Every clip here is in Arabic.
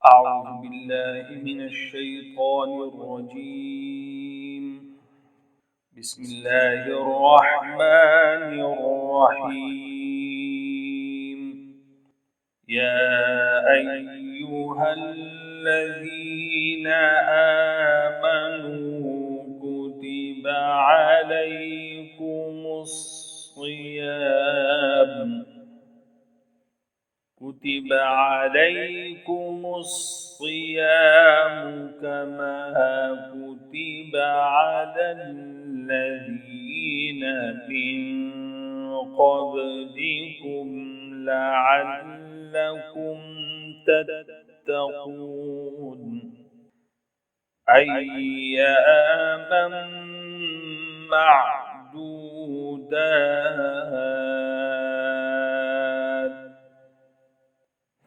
أعوذ بالله من الشيطان الرجيم. بسم الله الرحمن الرحيم. يا أيها الذين آمنوا كتب عليكم الصيام كما كتب على الذين من قبلكم لعلكم تتقون. أياما معدودات،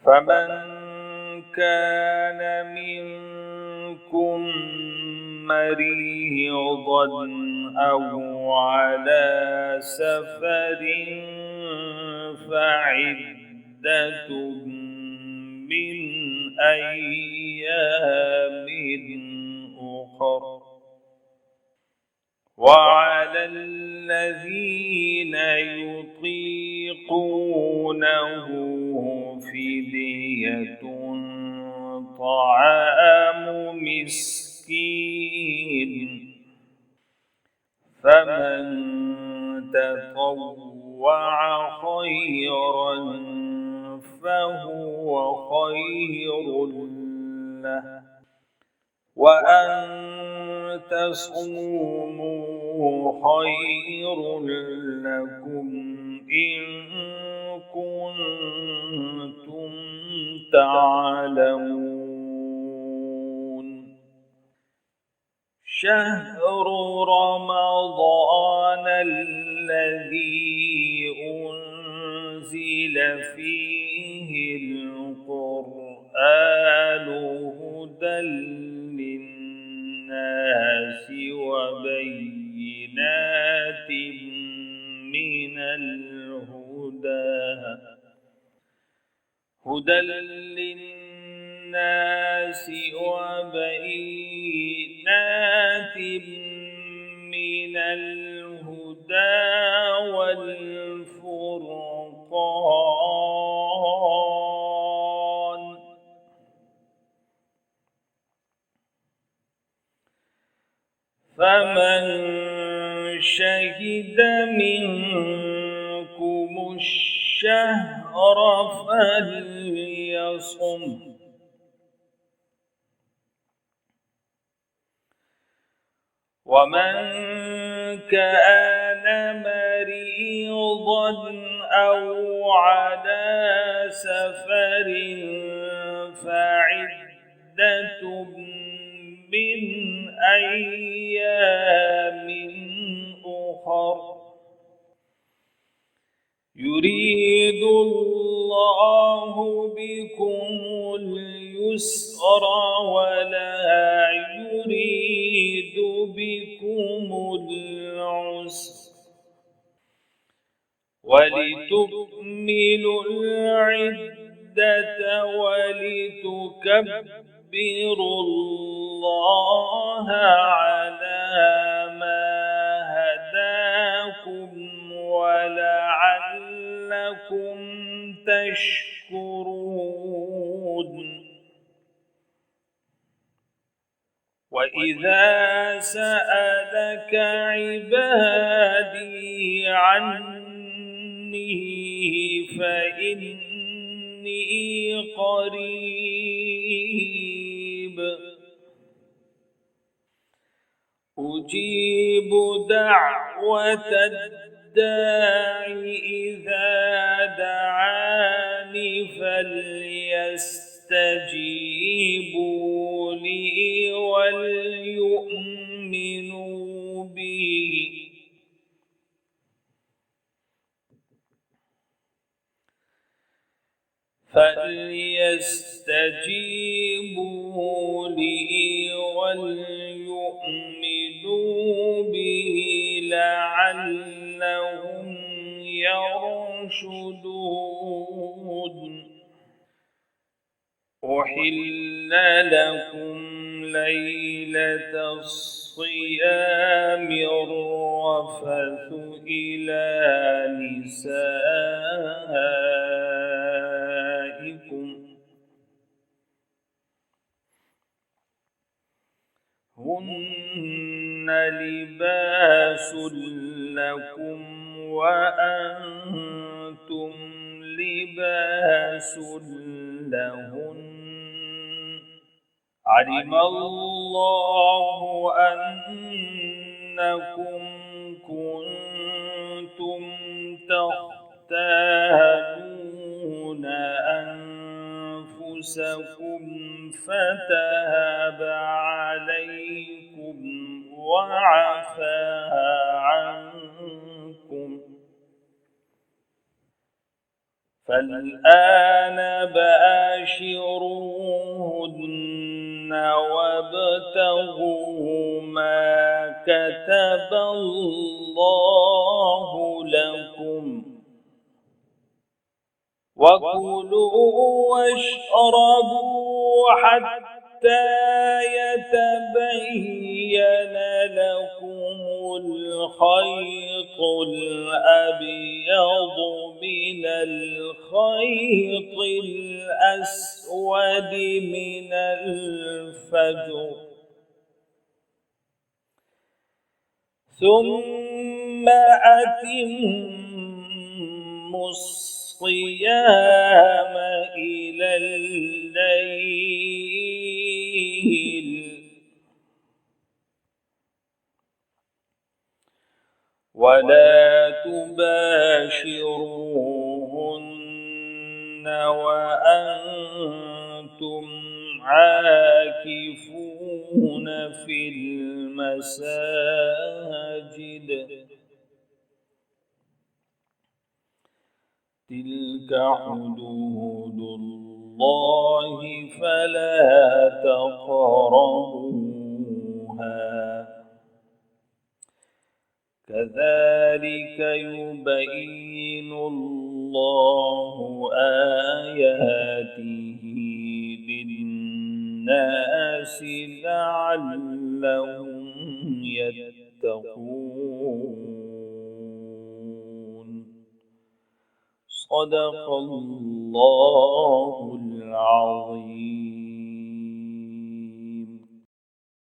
فمن كان منكم مريضا أو على سفر فعدة من أيام أخر. وعلى الذين يطيقونه فدية طعام مسكين، فمن تطوع خيرا فهو خير له، وأن تصوموا خير لكم إن كنتم تعلمون. شهر رمضان الذي أنزل فيه القرآن هدى للناس وبينات من الهدى والفرقان، فمن شهد منكم الشهر فليصم، ومن كان مريضا أو على سفر فعدة من أيام أخر. يريد الله بكم اليسر ولا يريد بكم العسر، ولتكملوا العدة ولتكبروا الله على ما هداكم ولعلكم تشكرون. وإذا سألك عبادي عني فإني قريب أجيب دعوة الداع إذا دعاني فليستجيبوا لي وليؤمنوا بي لعلهم يرشدون. أحل لكم ليلة الصيام الرفث إلى نسائكم هن لباس لكم وأنتم لباس لهن علم الله أنكم كنتم تختانون أنفسكم فتاب عليكم وعفى عنكم فالآن باشروهن وابتغوا ما كتب الله لكم وكلوا واشربوا حتى يتبين لكم الخيط الأبيض من الخيط الأسود من الفجر ثم أتموا الصيام إلى الليل ولا تباشروهن وأنتم عاكفون في المساجد تلك حدود الله فلا تقربوها كذلك يبين الله آياته للناس لعلهم يتقون صدق الله العظيم.